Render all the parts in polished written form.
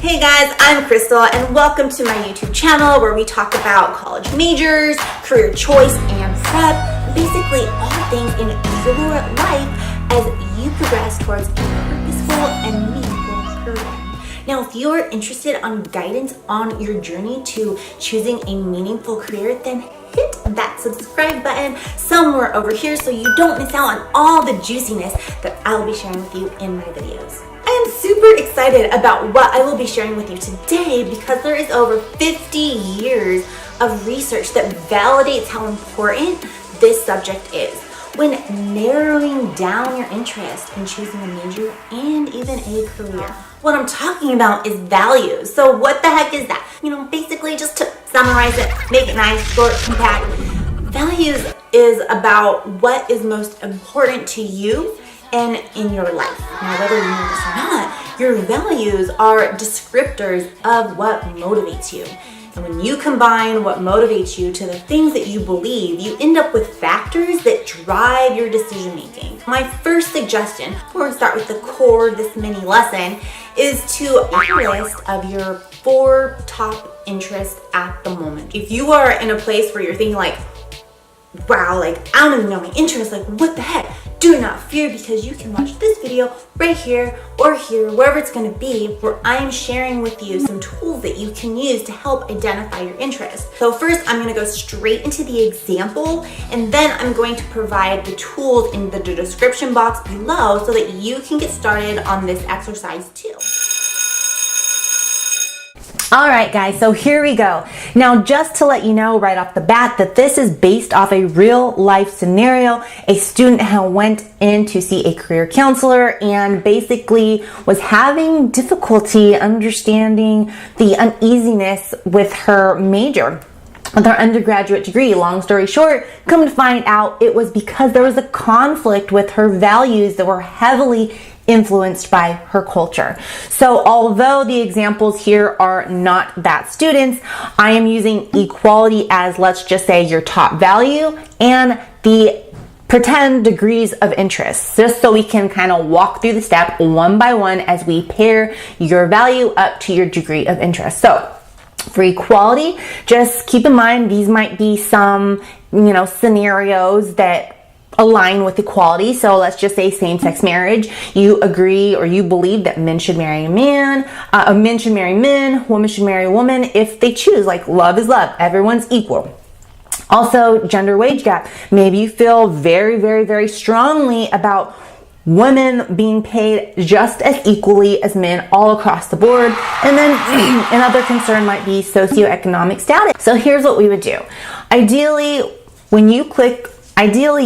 Hey guys, I'm Crystal and welcome to my YouTube channel where we talk about college majors, career choice, and prep, basically all things in your life as you progress towards a purposeful and meaningful career. Now, if you're interested on guidance on your journey to choosing a meaningful career, then hit that subscribe button somewhere over here so you don't miss out on all the juiciness that I'll be sharing with you in my videos. I am super excited about what I will be sharing with you today because there is over 50 years of research that validates how important this subject is when narrowing down your interest in choosing a major and even a career. What I'm talking about is values. So what the heck is that? Basically just to summarize it, make it nice, short, compact. Values is about what is most important to you and in your life. Now, whether you know this or not, your values are descriptors of what motivates you. And when you combine what motivates you to the things that you believe, you end up with factors that drive your decision making. My first suggestion, before we start with the core of this mini lesson, is to make a list of your 4 top interests at the moment. If you are in a place where you're thinking like, wow, I don't even know my interests, what the heck? Do not fear, because you can watch this video right here or here, wherever it's going to be, where I'm sharing with you some tools that you can use to help identify your interests. So first, I'm going to go straight into the example, and then I'm going to provide the tools in the description box below so that you can get started on this exercise too. All right, guys, so here we go. Now, just to let you know right off the bat that this is based off a real life scenario. A student who went in to see a career counselor and basically was having difficulty understanding the uneasiness with her major, with her undergraduate degree. Long story short, come to find out it was because there was a conflict with her values that were heavily influenced by her culture. So although the examples here are not that students, I am using equality as, let's just say, your top value and the pretend degrees of interest, just so we can kind of walk through the step one by one as we pair your value up to your degree of interest. So for equality, just keep in mind these might be some, scenarios that align with equality. So let's just say same-sex marriage. You agree or you believe that men should marry men should marry men, women should marry a woman if they choose. Love is love. Everyone's equal. Also, gender wage gap. Maybe you feel very, very, very strongly about women being paid just as equally as men all across the board. And then another concern might be socioeconomic status. So here's what we would do. Ideally,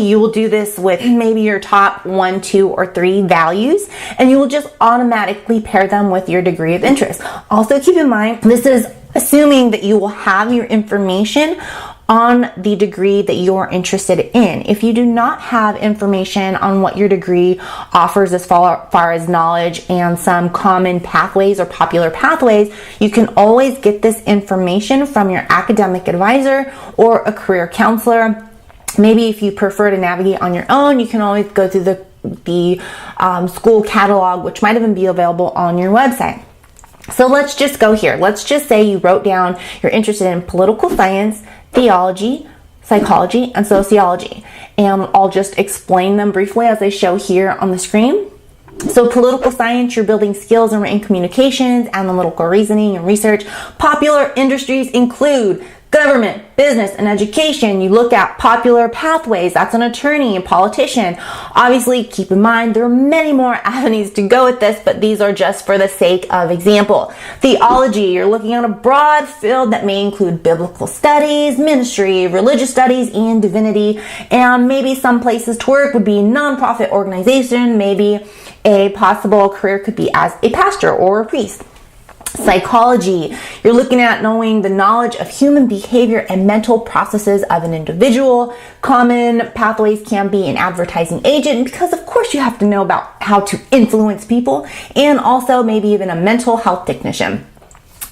you will do this with maybe your top 1, 2, or 3 values, and you will just automatically pair them with your degree of interest. Also keep in mind, this is assuming that you will have your information on the degree that you're interested in. If you do not have information on what your degree offers as far as knowledge and some common pathways or popular pathways, you can always get this information from your academic advisor or a career counselor. Maybe if you prefer to navigate on your own, you can always go through the school catalog, which might even be available on your website. So let's just go here. Let's just say you wrote down you're interested in political science, theology, psychology, and sociology. And I'll just explain them briefly as I show here on the screen. So political science, you're building skills in communications, analytical reasoning, and research. Popular industries include government, business, and education. You look at popular pathways. That's an attorney, a politician. Obviously, keep in mind, there are many more avenues to go with this, but these are just for the sake of example. Theology, you're looking at a broad field that may include biblical studies, ministry, religious studies, and divinity. And maybe some places to work would be nonprofit organization. Maybe a possible career could be as a pastor or a priest. Psychology, you're looking at knowing the knowledge of human behavior and mental processes of an individual. Common pathways can be an advertising agent, because of course you have to know about how to influence people, and also maybe even a mental health technician.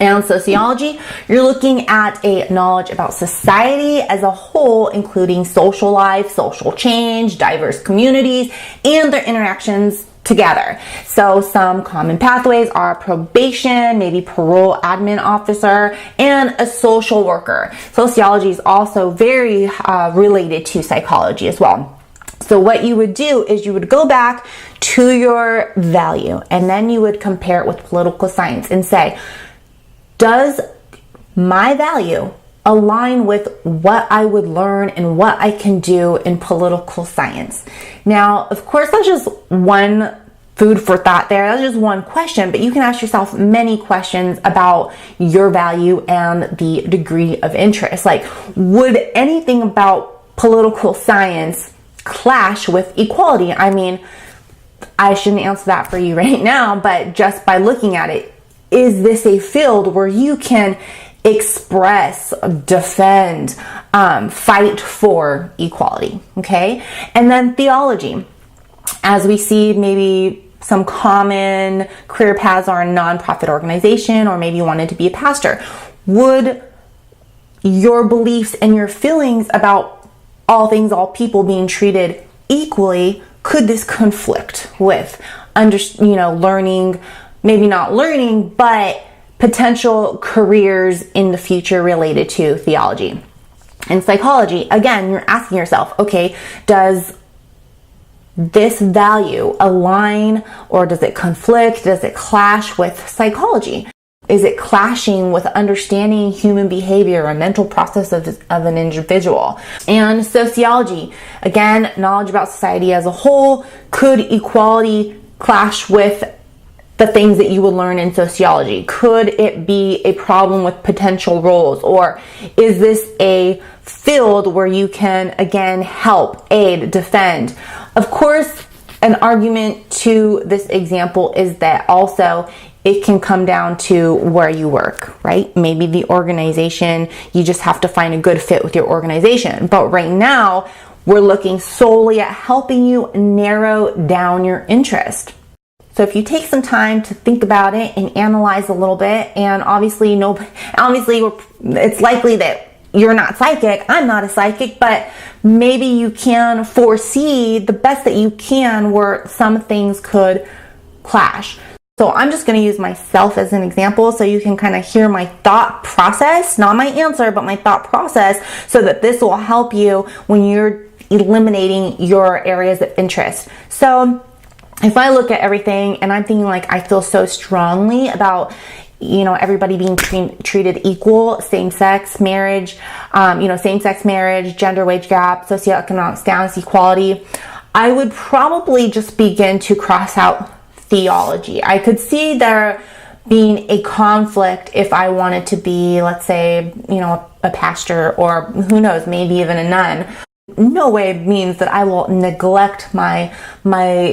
And sociology, you're looking at a knowledge about society as a whole, including social life, social change, diverse communities, and their interactions together. So some common pathways are probation, maybe parole admin officer, and a social worker. Sociology is also very related to psychology as well. So what you would do is you would go back to your value, and then you would compare it with political science and say, does my value align with what I would learn and what I can do in political science? Now, of course, that's just one food for thought there. That's just one question, but you can ask yourself many questions about your value and the degree of interest. Like, would anything about political science clash with equality? I mean, I shouldn't answer that for you right now, but just by looking at it, is this a field where you can express, defend, fight for equality? Okay. And then theology, as we see, maybe some common career paths are a nonprofit organization, or maybe you wanted to be a pastor. Would your beliefs and your feelings about all things, all people being treated equally, could this conflict with learning, maybe not learning, but potential careers in the future related to theology? In psychology, again, you're asking yourself, okay, does this value align, or does it conflict? Does it clash with psychology? Is it clashing with understanding human behavior or mental process of an individual? And sociology, again, knowledge about society as a whole. Could equality clash with the things that you would learn in sociology? Could it be a problem with potential roles? Or is this a field where you can, again, help, aid, defend? Of course, an argument to this example is that also it can come down to where you work, right? Maybe the organization, you just have to find a good fit with your organization. But right now, we're looking solely at helping you narrow down your interest. So if you take some time to think about it and analyze a little bit, and obviously it's likely that you're not psychic, I'm not a psychic, but maybe you can foresee the best that you can where some things could clash. So I'm just going to use myself as an example so you can kind of hear my thought process, not my answer, but my thought process, so that this will help you when you're eliminating your areas of interest. So if I look at everything and I'm thinking like I feel so strongly about everybody being treated equal, same-sex marriage, same-sex marriage, gender wage gap, socioeconomic status equality, I would probably just begin to cross out theology. I could see there being a conflict if I wanted to be, let's say, a pastor, or who knows, maybe even a nun. No way means that I will neglect my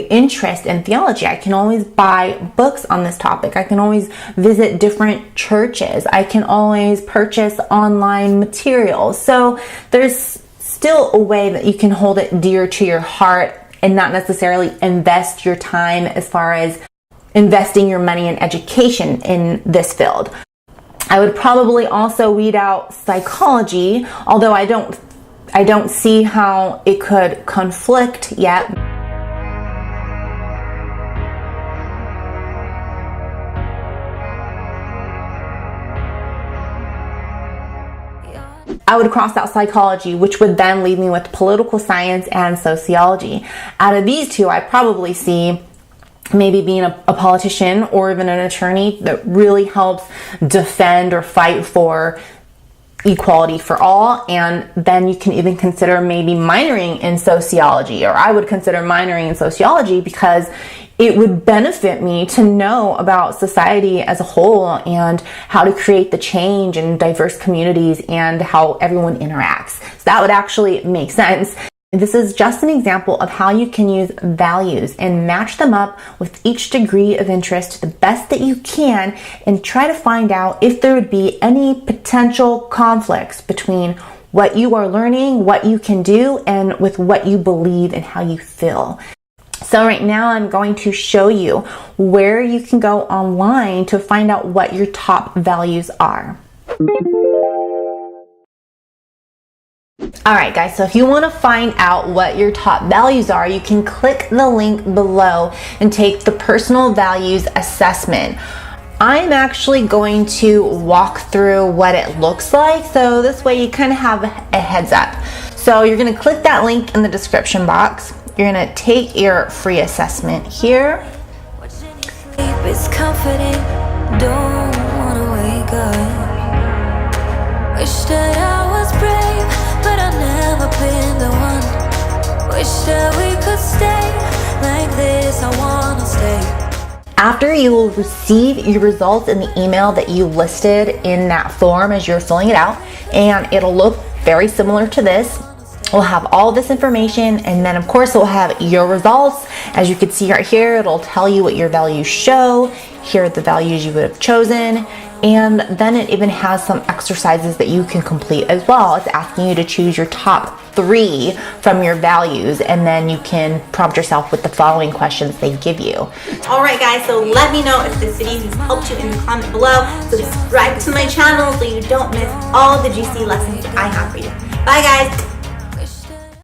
interest in theology. I can always buy books on this topic. I can always visit different churches. I can always purchase online materials. So there's still a way that you can hold it dear to your heart and not necessarily invest your time as far as investing your money in education in this field. I would probably also weed out psychology, although I don't see how it could conflict yet. I would cross out psychology, which would then leave me with political science and sociology. Out of these two, I probably see maybe being a politician or even an attorney that really helps defend or fight for equality for all. And then you can even consider maybe minoring in sociology, or I would consider minoring in sociology because it would benefit me to know about society as a whole and how to create the change in diverse communities and how everyone interacts. So that would actually make sense. This is just an example of how you can use values and match them up with each degree of interest to the best that you can, and try to find out if there would be any potential conflicts between what you are learning, what you can do, and with what you believe and how you feel. So right now I'm going to show you where you can go online to find out what your top values are. Alright guys, so if you want to find out what your top values are, you can click the link below and take the personal values assessment. I'm actually going to walk through what it looks like, so this way you kind of have a heads up. So you're going to click that link in the description box. You're going to take your free assessment here. It's comforting, don't wanna wake up. Wish that I was brave, but I've never been the one. Wish that we could stay like this, I wanna stay. After you will receive your results in the email that you listed in that form as you're filling it out, and it'll look very similar to this. We'll have all this information, and then of course we'll have your results. As you can see right here, it'll tell you what your values show. Here are the values you would have chosen, and then it even has some exercises that you can complete as well. It's asking you to choose your top 3 from your values, and then you can prompt yourself with the following questions they give you. Alright guys, so let me know if this video has helped you in the comment below. Subscribe to my channel so you don't miss all the juicy lessons I have for you. Bye guys!